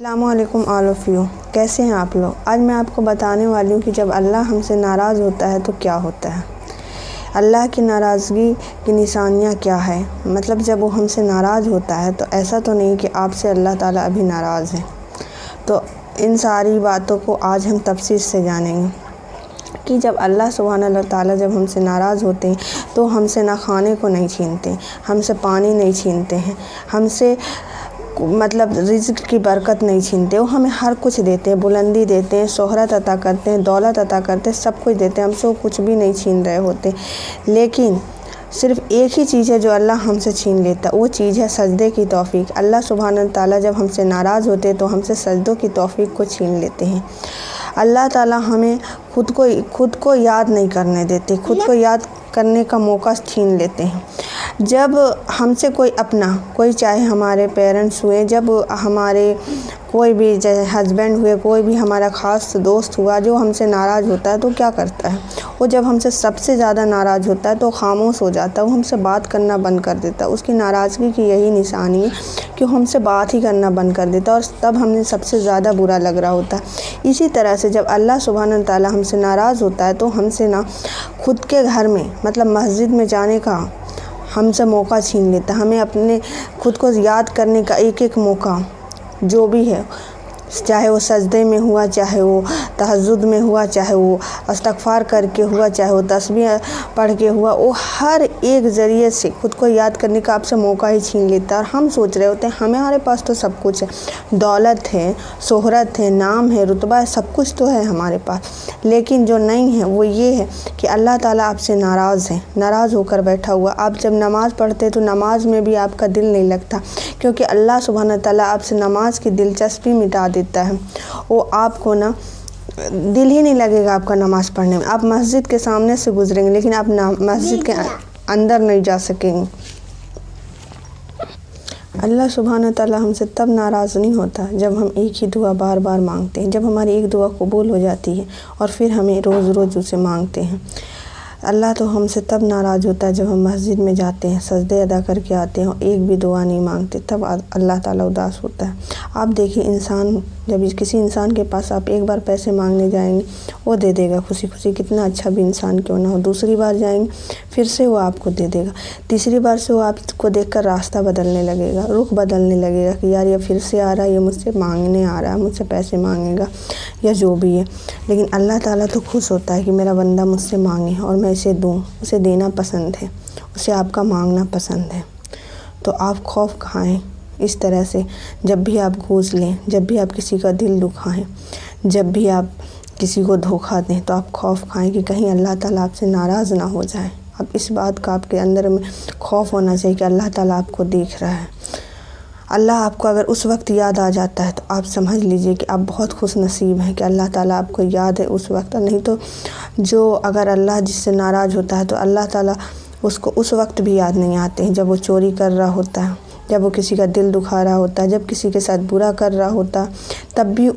السلام علیکم all of you, کیسے ہیں آپ لوگ؟ آج میں آپ کو بتانے والی ہوں کہ جب اللہ ہم سے ناراض ہوتا ہے تو کیا ہوتا ہے، اللہ کی ناراضگی کی نشانیاں کیا ہے۔ مطلب جب وہ ہم سے ناراض ہوتا ہے تو ایسا تو نہیں کہ آپ سے اللہ تعالیٰ ابھی ناراض ہیں۔ تو ان ساری باتوں کو آج ہم تفصیل سے جانیں گے کہ جب اللہ سبحانہ تعالیٰ جب ہم سے ناراض ہوتے ہیں تو ہم سے نہ کھانے کو نہیں چھینتے، ہم سے پانی نہیں چھینتے ہیں، ہم سے مطلب رزق کی برکت نہیں چھینتے، وہ ہمیں ہر کچھ دیتے ہیں، بلندی دیتے ہیں، شہرت عطا کرتے ہیں، دولت عطا کرتے ہیں، سب کچھ دیتے ہیں، ہم سے کچھ بھی نہیں چھین رہے ہوتے۔ لیکن صرف ایک ہی چیز ہے جو اللہ ہم سے چھین لیتا ہے، وہ چیز ہے سجدے کی توفیق۔ اللہ سبحانہ تعالیٰ جب ہم سے ناراض ہوتے ہیں تو ہم سے سجدوں کی توفیق کو چھین لیتے ہیں۔ اللہ تعالیٰ ہمیں خود کو یاد نہیں کرنے دیتے، خود کو یاد کرنے کا موقع چھین لیتے ہیں۔ جب ہم سے کوئی چاہے ہمارے پیرنٹس ہوئے، جب ہمارے کوئی بھی چاہے ہسبینڈ ہوئے، کوئی بھی ہمارا خاص دوست ہوا جو ہم سے ناراض ہوتا ہے تو کیا کرتا ہے، وہ جب ہم سے سب سے زیادہ ناراض ہوتا ہے تو خاموش ہو جاتا ہے، وہ ہم سے بات کرنا بند کر دیتا ہے۔ اس کی ناراضگی کی یہی نشانی ہے کہ وہ ہم سے بات ہی کرنا بند کر دیتا ہے اور تب ہمیں سب سے زیادہ برا لگ رہا ہوتا ہے۔ اسی طرح سے جب اللہ سبحانہ تعالیٰ ہم سے ناراض ہوتا ہے تو ہم سے خود کے گھر میں مطلب مسجد میں جانے کا ہم سے موقع چھین لیتا ہے، ہمیں اپنے خود کو یاد کرنے کا ایک موقع جو بھی ہے، چاہے وہ سجدے میں ہوا، چاہے وہ تہجد میں ہوا، چاہے وہ استغفار کر کے ہوا، چاہے وہ تسبیح پڑھ کے ہوا، وہ ہر ایک ذریعے سے خود کو یاد کرنے کا آپ سے موقع ہی چھین لیتا ہے۔ اور ہم سوچ رہے ہوتے ہیں ہمارے پاس تو سب کچھ ہے، دولت ہے، شہرت ہے، نام ہے، رتبہ ہے، سب کچھ تو ہے ہمارے پاس، لیکن جو نہیں ہے وہ یہ ہے کہ اللہ تعالیٰ آپ سے ناراض ہے، ناراض ہو کر بیٹھا ہوا۔ آپ جب نماز پڑھتے تو نماز میں بھی آپ کا دل نہیں لگتا، کیونکہ اللہ سبحانہ تعالیٰ آپ سے نماز کی دلچسپی مٹا دیتا ہے۔ وہ آپ کو دل ہی نہیں لگے گا آپ کا نماز پڑھنے میں۔ آپ مسجد کے سامنے سے گزریں گے لیکن آپ مسجد کے اندر نہیں جا سکیں گے۔ اللہ سبحانہ تعالیٰ ہم سے تب ناراض نہیں ہوتا جب ہم ایک ہی دعا بار بار مانگتے ہیں، جب ہماری ایک دعا قبول ہو جاتی ہے اور پھر ہمیں روز روز اسے مانگتے ہیں۔ اللہ تو ہم سے تب ناراض ہوتا ہے جب ہم مسجد میں جاتے ہیں، سجدے ادا کر کے آتے ہیں اور ایک بھی دعا نہیں مانگتے، تب اللہ تعالیٰ اداس ہوتا ہے۔ آپ دیکھیں جب کسی انسان کے پاس آپ ایک بار پیسے مانگنے جائیں گے وہ دے دے گا خوشی خوشی، کتنا اچھا بھی انسان کیوں نہ ہو۔ دوسری بار جائیں گے پھر سے وہ آپ کو دے دے گا، تیسری بار سے وہ آپ کو دیکھ کر راستہ بدلنے لگے گا، رخ بدلنے لگے گا کہ یار یہ پھر سے آ رہا ہے، یہ مجھ سے مانگنے آ رہا ہے، مجھ سے پیسے مانگے گا یا جو بھی ہے۔ لیکن اللہ تعالیٰ تو خوش ہوتا ہے کہ میرا بندہ مجھ سے مانگے اور میں اسے دوں، اسے دینا پسند ہے، اسے آپ کا مانگنا پسند ہے۔ تو آپ خوف کھائیں اس طرح سے، جب بھی آپ گھوس لیں، جب بھی آپ کسی کا دل دکھائیں، جب بھی آپ کسی کو دھوکہ دیں تو آپ خوف کھائیں کہ کہیں اللہ تعالیٰ آپ سے ناراض نہ ہو جائے۔ اب اس بات کا آپ کے اندر میں خوف ہونا چاہیے کہ اللہ تعالیٰ آپ کو دیکھ رہا ہے۔ اللہ آپ کو اگر اس وقت یاد آ جاتا ہے تو آپ سمجھ لیجئے کہ آپ بہت خوش نصیب ہیں کہ اللہ تعالیٰ آپ کو یاد ہے اس وقت، نہیں تو اگر اللہ جس سے ناراض ہوتا ہے تو اللہ تعالیٰ اس کو اس وقت بھی یاد نہیں آتے ہیں جب وہ چوری کر رہا ہوتا ہے، جب وہ کسی کا دل دکھا رہا ہوتا ہے، جب کسی کے ساتھ برا کر رہا ہوتا ہے، تب بھی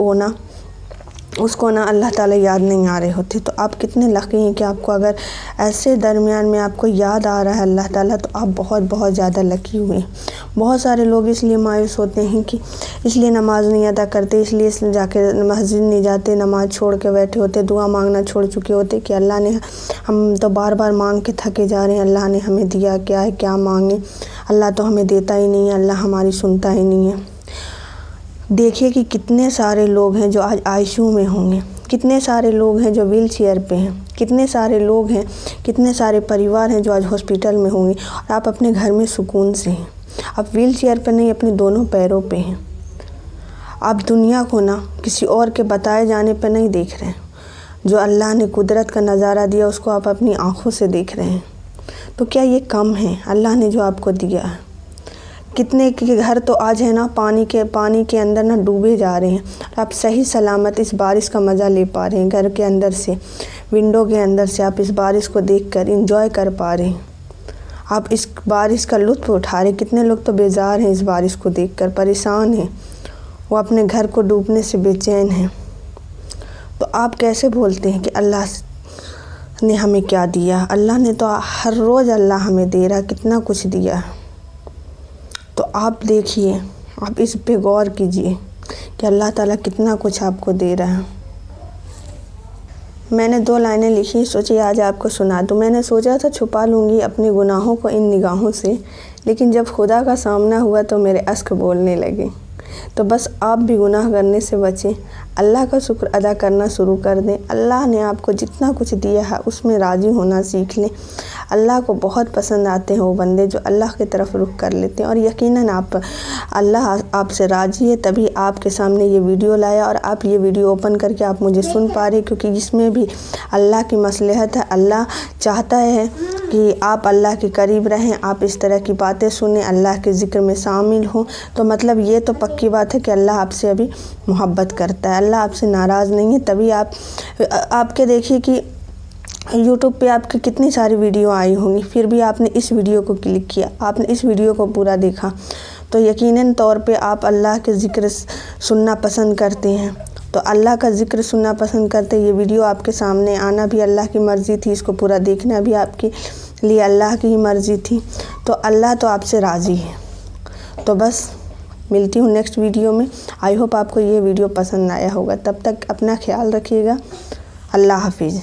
اس کو اللہ تعالیٰ یاد نہیں آ رہے ہوتے۔ تو آپ کتنے لکی ہیں کہ آپ کو اگر ایسے درمیان میں آپ کو یاد آ رہا ہے اللہ تعالیٰ، تو آپ بہت بہت زیادہ لکی ہوئے ہیں۔ بہت سارے لوگ اس لیے مایوس ہوتے ہیں کہ اس لیے نماز نہیں ادا کرتے، اس لیے جا کے مسجد نہیں جاتے، نماز چھوڑ کے بیٹھے ہوتے، دعا مانگنا چھوڑ چکے ہوتے کہ اللہ نے، ہم تو بار بار مانگ کے تھکے جا رہے ہیں، اللہ نے ہمیں دیا کیا ہے، کیا مانگیں، اللہ تو ہمیں دیتا ہی نہیں ہے، اللہ ہماری سنتا ہی نہیں ہے۔ دیکھیے کہ کتنے سارے لوگ ہیں جو آج ICU میں ہوں گے، کتنے سارے لوگ ہیں جو ویل چیئر پہ ہیں، کتنے سارے لوگ ہیں، کتنے سارے پریوار ہیں جو آج ہاسپٹل میں ہوں گے، اور آپ اپنے گھر میں سکون سے ہیں۔ آپ ویل چیئر پہ نہیں، اپنے دونوں پیروں پہ ہیں۔ آپ دنیا کو کسی اور کے بتائے جانے پہ نہیں دیکھ رہے ہیں، جو اللہ نے قدرت کا نظارہ دیا اس کو آپ اپنی آنکھوں سے دیکھ رہے ہیں۔ تو کیا یہ کم ہے اللہ نے جو آپ کو دیا ہے؟ کتنے کے گھر تو آج ہے پانی کے اندر ڈوبے جا رہے ہیں، آپ صحیح سلامت اس بارش کا مزہ لے پا رہے ہیں، گھر کے اندر سے، ونڈو کے اندر سے آپ اس بارش کو دیکھ کر انجوائے کر پا رہے ہیں، آپ اس بارش کا لطف اٹھا رہے ہیں۔ کتنے لوگ تو بیزار ہیں اس بارش کو دیکھ کر، پریشان ہیں، وہ اپنے گھر کو ڈوبنے سے بے چین ہیں۔ تو آپ کیسے بولتے ہیں کہ اللہ نے ہمیں کیا دیا؟ اللہ نے تو ہر روز اللہ ہمیں دے رہا، کتنا کچھ دیا ہے۔ تو آپ دیکھیے، آپ اس پہ غور کیجئے کہ اللہ تعالیٰ کتنا کچھ آپ کو دے رہا ہے۔ میں نے 2 لائنیں لکھی، سوچی آج آپ کو سنا دوں۔ میں نے سوچا تھا چھپا لوں گی اپنے گناہوں کو ان نگاہوں سے، لیکن جب خدا کا سامنا ہوا تو میرے اشک بولنے لگے۔ تو بس آپ بھی گناہ کرنے سے بچیں، اللہ کا شکر ادا کرنا شروع کر دیں۔ اللہ نے آپ کو جتنا کچھ دیا ہے اس میں راضی ہونا سیکھ لیں۔ اللہ کو بہت پسند آتے ہیں وہ بندے جو اللہ کی طرف رخ کر لیتے ہیں، اور یقیناً اللہ آپ سے راضی ہے، تبھی آپ کے سامنے یہ ویڈیو لایا اور آپ یہ ویڈیو اوپن کر کے آپ مجھے سن پا رہے، کیونکہ اس میں بھی اللہ کی مصلحت ہے۔ اللہ چاہتا ہے کہ آپ اللہ کے قریب رہیں، آپ اس طرح کی باتیں سنیں، اللہ کے ذکر میں شامل ہوں، تو مطلب یہ تو پکی بات ہے کہ اللہ آپ سے ابھی محبت کرتا ہے، اللہ آپ سے ناراض نہیں ہے۔ تبھی آپ کے دیکھیے کہ یوٹیوب پہ آپ کی کتنی ساری ویڈیو آئی ہوں گی، پھر بھی آپ نے اس ویڈیو کو کلک کیا، آپ نے اس ویڈیو کو پورا دیکھا، تو یقیناً طور پہ آپ اللہ کے ذکر سننا پسند کرتے ہیں۔ تو اللہ کا ذکر سننا پسند کرتے، یہ ویڈیو آپ کے سامنے آنا بھی اللہ کی مرضی تھی، اس کو پورا دیکھنا بھی آپ کے لیے اللہ کی ہی مرضی تھی، تو اللہ تو آپ سے راضی ہے۔ تو بس ملتی ہوں نیکسٹ ویڈیو میں۔ آئی ہوپ آپ کو یہ ویڈیو پسند آیا ہوگا۔ تب تک اپنا خیال رکھیے گا۔ اللہ حافظ۔